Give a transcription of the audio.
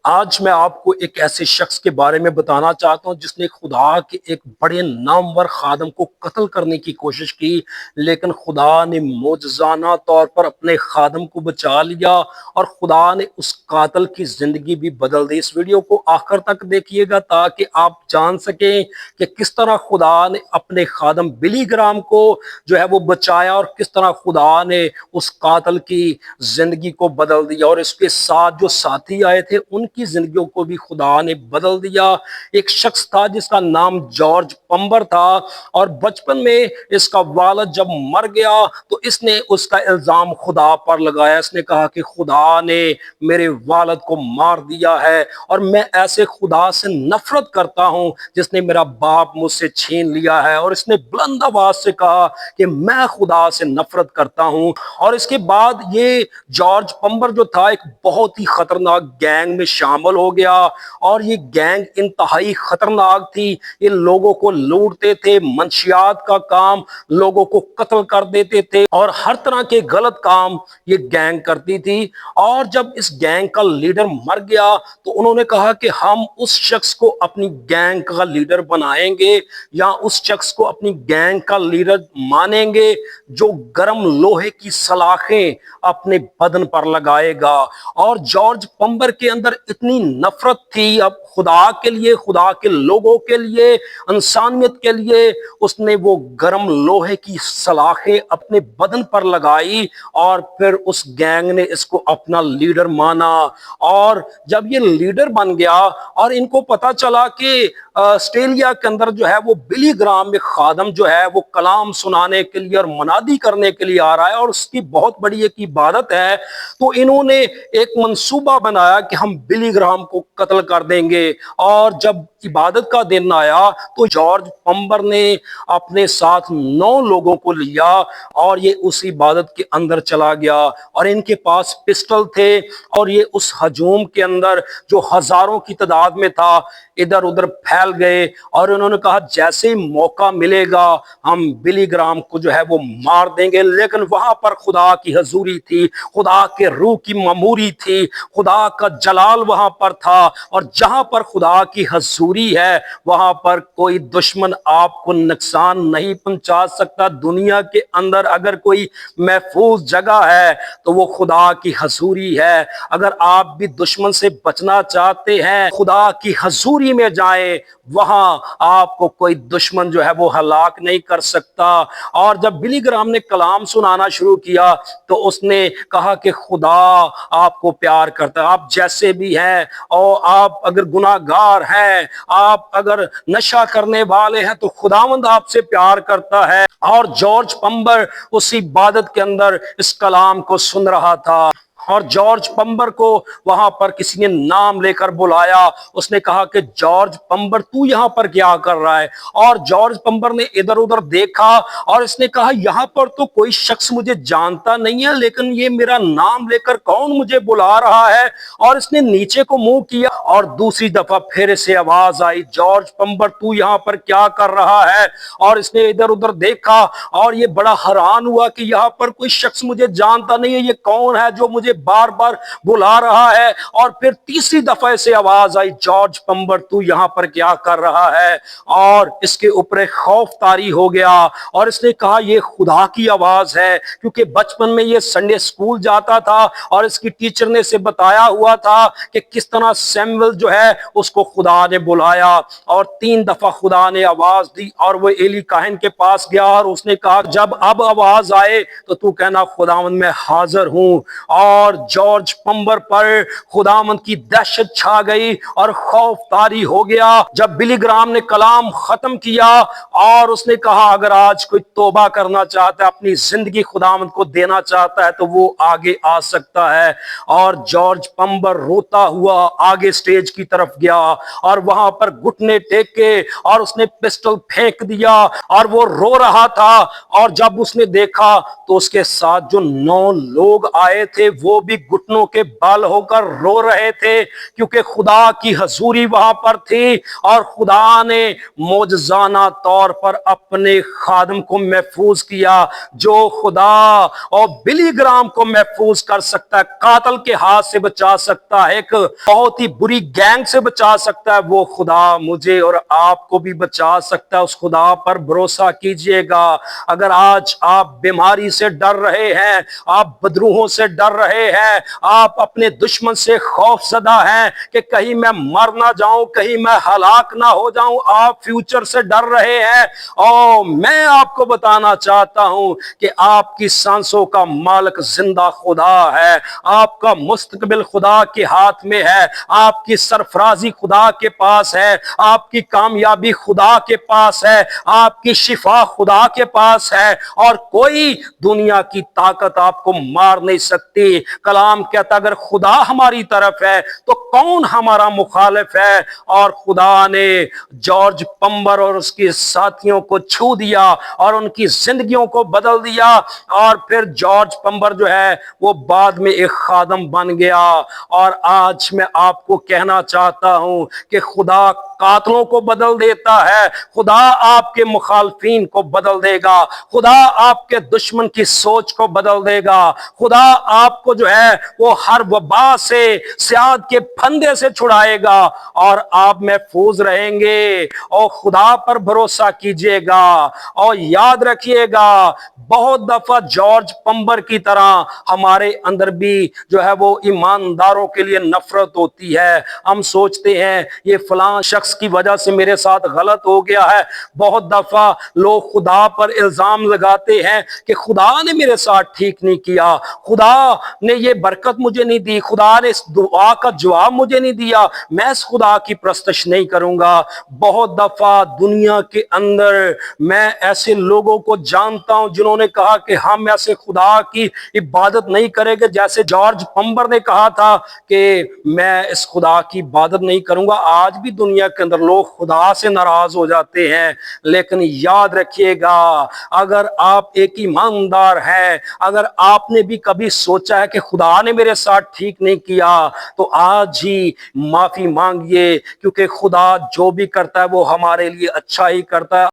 آج میں آپ کو ایک ایسے شخص کے بارے میں بتانا چاہتا ہوں جس نے خدا کے ایک بڑے نامور خادم کو قتل کرنے کی کوشش کی، لیکن خدا نے معجزانہ طور پر اپنے خادم کو بچا لیا اور خدا نے اس قاتل کی زندگی بھی بدل دی۔ اس ویڈیو کو آخر تک دیکھیے گا تاکہ آپ جان سکیں کہ کس طرح خدا نے اپنے خادم بلی گرام کو جو ہے وہ بچایا اور کس طرح خدا نے اس قاتل کی زندگی کو بدل دیا، اور اس کے ساتھ جو ساتھی آئے تھے ان کی زندگیوں کو بھی خدا نے بدل دیا۔ ایک شخص تھا جس کا نام جارج پمبر تھا، اور بچپن میں اس کا والد جب مر گیا تو اس نے اس کا الزام خدا پر لگایا۔ اس نے کہا کہ خدا نے میرے والد کو مار دیا ہے اور میں ایسے خدا سے نفرت کرتا ہوں جس نے میرا باپ مجھ سے چھین لیا ہے، اور اس نے بلند آواز سے کہا کہ میں خدا سے نفرت کرتا ہوں۔ اور اس کے بعد یہ جارج پمبر جو تھا ایک بہت ہی خطرناک گینگ میں شامل ہو گیا، اور یہ گینگ انتہائی خطرناک تھی۔ یہ لوگوں کو لوٹتے تھے، منشیات کا کام، لوگوں کو قتل کر دیتے تھے اور ہر طرح کے غلط کام یہ گینگ کرتی تھی۔ اور جب اس گینگ کا لیڈر مر گیا تو انہوں نے کہا کہ ہم اس شخص کو اپنی گینگ کا لیڈر بنائیں گے یا اس شخص کو اپنی گینگ کا لیڈر مانیں گے جو گرم لوہے کی سلاخیں اپنے بدن پر لگائے گا۔ اور جارج پمبر کے اندر اتنی نفرت تھی اب خدا کے لیے، خدا کے لوگوں کے لیے، انسانیت کے لیے، اس نے وہ گرم لوہے کی سلاخیں اپنے بدن پر لگائی اور پھر اس گینگ نے اس کو اپنا لیڈر مانا۔ اور جب یہ لیڈر بن گیا اور ان کو پتا چلا کہ آسٹریلیا کے اندر جو ہے وہ بلی گرام میں خادم جو ہے وہ کلام سنانے کے لیے اور منادی کرنے کے لیے آ رہا ہے اور اس کی بہت بڑی ایک عبادت ہے، تو انہوں نے ایک منصوبہ بنایا کہ ہم بلی گرام کو قتل کر دیں گے۔ اور جب عبادت کا دن آیا تو جارج پمبر نے اپنے ساتھ 9 لوگوں کو لیا اور یہ اس عبادت کے اندر چلا گیا، اور ان کے پاس پسٹل تھے، اور یہ اس ہجوم کے اندر جو ہزاروں کی تعداد میں تھا ادھر ادھر پھیل گئے، اور انہوں نے کہا جیسے ہی موقع ملے گا ہم بلی گرام کو جو ہے وہ مار دیں گے۔ لیکن وہاں پر خدا کی حضوری تھی، خدا کے روح کی معموری تھی، خدا کا جلال وہاں پر تھا، اور جہاں پر خدا کی حضوری ہے وہاں پر کوئی دشمن آپ کو نقصان نہیں پہنچا سکتا۔ دنیا کے اندر اگر کوئی محفوظ جگہ ہے تو وہ خدا کی حضوری ہے۔ اگر آپ بھی دشمن سے بچنا چاہتے ہیں خدا کی حضوری میں جائیں، وہاں آپ کو کوئی دشمن جو ہے وہ ہلاک نہیں کر سکتا۔ اور جب بلی گرام نے کلام سنانا شروع کیا تو اس نے کہا کہ خدا آپ کو پیار کرتا ہے، آپ جیسے بھی ہیں، اور آپ اگر گناہ گار ہیں، آپ اگر نشہ کرنے والے ہیں، تو خداوند آپ سے پیار کرتا ہے۔ اور جارج پمبر اس عبادت کے اندر اس کلام کو سن رہا تھا، اور جارج پمبر کو وہاں پر کسی نے نام لے کر بلایا۔ اس نے کہا کہ جارج پمبر تو یہاں پر کیا کر رہا ہے؟ اور جارج پمبر نے ادھر ادھر دیکھا اور اس نے کہا یہاں پر تو کوئی شخص مجھے جانتا نہیں ہے، لیکن یہ میرا نام لے کر کون مجھے بلا رہا ہے؟ اور اس نے نیچے کو منہ کیا اور دوسری دفعہ پھر سے آواز آئی، جارج پمبر تو یہاں پر کیا کر رہا ہے؟ اور اس نے ادھر ادھر دیکھا اور یہ بڑا حیران ہوا کہ یہاں پر کوئی شخص مجھے جانتا نہیں ہے، یہ کون ہے جو مجھے بار بار بلا رہا ہے؟ اور پھر تیسری دفعہ سے آواز آئی، جارج پمبر تو یہاں پر کیا کر رہا ہے؟ اور اس کے اوپر خوف طاری ہو گیا، اور اس نے کہا یہ خدا کی آواز ہے، کیونکہ بچپن میں یہ سنڈے اسکول جاتا تھا اور اس کی ٹیچر نے اسے بتایا ہوا تھا کہ کس طرح سیمویل جو ہے اس کو خدا نے بلایا۔ اور 3 دفعہ خدا نے آواز دی اور وہ ایلی کاہن کے پاس گیا اور اس نے کہا جب اب آواز آئے تو کہنا خداوند میں حاضر ہوں۔ اور جارج پمبر پر خداوند کی دہشت چھا گئی اور خوف طاری ہو گیا۔ جب بلی گرام نے کلام ختم کیا اور اس نے کہا اگر آج کوئی توبہ کرنا چاہتا ہے، اپنی زندگی خداوند کو دینا چاہتا ہے تو وہ آگے آ سکتا ہے۔ اور جارج پمبر روتا ہوا آگے سٹیج کی طرف گیا اور وہاں پر گھٹنے ٹیکے اور اس نے پسٹل پھینک دیا اور وہ رو رہا تھا۔ اور جب اس نے دیکھا تو اس کے ساتھ جو 9 لوگ آئے تھے وہ وہ بھی گھٹنوں کے بال ہو کر رو رہے تھے کیونکہ خدا کی حضوری وہاں پر تھی اور خدا نے معجزانہ طور پر اپنے خادم کو محفوظ کیا۔ جو خدا اور بلی گرام کو محفوظ کر سکتا ہے، قاتل کے ہاتھ سے بچا سکتا ہے، ایک بہت ہی بری گینگ سے بچا سکتا ہے، وہ خدا مجھے اور آپ کو بھی بچا سکتا ہے۔ اس خدا پر بھروسہ کیجئے گا۔ اگر آج آپ بیماری سے ڈر رہے ہیں، آپ بدروحوں سے ڈر رہے ہیں، آپ اپنے دشمن سے خوف زدہ ہیں کہ کہیں میں مر نہ جاؤں، کہیں میں ہلاک نہ ہو جاؤں، آپ فیوچر سے ڈر رہے ہیں، اور میں آپ کو بتانا چاہتا ہوں کہ آپ کی سانسوں کا مالک زندہ خدا ہے، آپ کا مستقبل خدا کے ہاتھ میں ہے، آپ کی سرفرازی خدا کے پاس ہے، آپ کی کامیابی خدا کے پاس ہے، آپ کی شفا خدا کے پاس ہے، اور کوئی دنیا کی طاقت آپ کو مار نہیں سکتی۔ کلام کہتا اگر خدا ہماری طرف ہے تو کون ہمارا مخالف ہے؟ اور خدا نے جارج پمبر اور اس کے ساتھیوں کو چھو دیا اور ان کی زندگیوں کو بدل دیا، اور پھر جارج پمبر جو ہے وہ بعد میں ایک خادم بن گیا۔ اور آج میں آپ کو کہنا چاہتا ہوں کہ خدا قاتلوں کو بدل دیتا ہے، خدا آپ کے مخالفین کو بدل دے گا، خدا آپ کے دشمن کی سوچ کو بدل دے گا، خدا آپ کو جو ہے وہ ہر وبا سے، سیاد کے پھندے سے چھڑائے گا، اور آپ محفوظ رہیں گے۔ اور خدا پر بھروسہ کیجئے گا، اور یاد رکھیے گا بہت دفعہ جارج پمبر کی طرح ہمارے اندر بھی جو ہے وہ ایمانداروں کے لیے نفرت ہوتی ہے۔ ہم سوچتے ہیں یہ فلاں شخص کی وجہ سے میرے ساتھ غلط ہو گیا ہے۔ بہت دفعہ لوگ خدا پر الزام لگاتے ہیں کہ خدا نے میرے ساتھ ٹھیک نہیں کیا، خدا نے یہ برکت مجھے نہیں دی، خدا نے اس دعا کا جواب مجھے نہیں دیا، میں اس خدا کی پرستش نہیں کروں گا۔ بہت دفعہ دنیا کے اندر میں ایسے لوگوں کو جانتا ہوں جنہوں نے کہا کہ ہم ایسے خدا کی عبادت نہیں کریں گے، جیسے جارج پمبر نے کہا تھا کہ میں اس خدا کی عبادت نہیں کروں گا۔ آج بھی دنیا کے اندر لوگ خدا سے ناراض ہو جاتے ہیں، لیکن یاد رکھیے گا اگر آپ ایک ایماندار ہیں، اگر آپ نے بھی کبھی سوچا ہے کہ خدا نے میرے ساتھ ٹھیک نہیں کیا، تو آج ہی معافی مانگیے، کیونکہ خدا جو بھی کرتا ہے وہ ہمارے لیے اچھا ہی کرتا ہے۔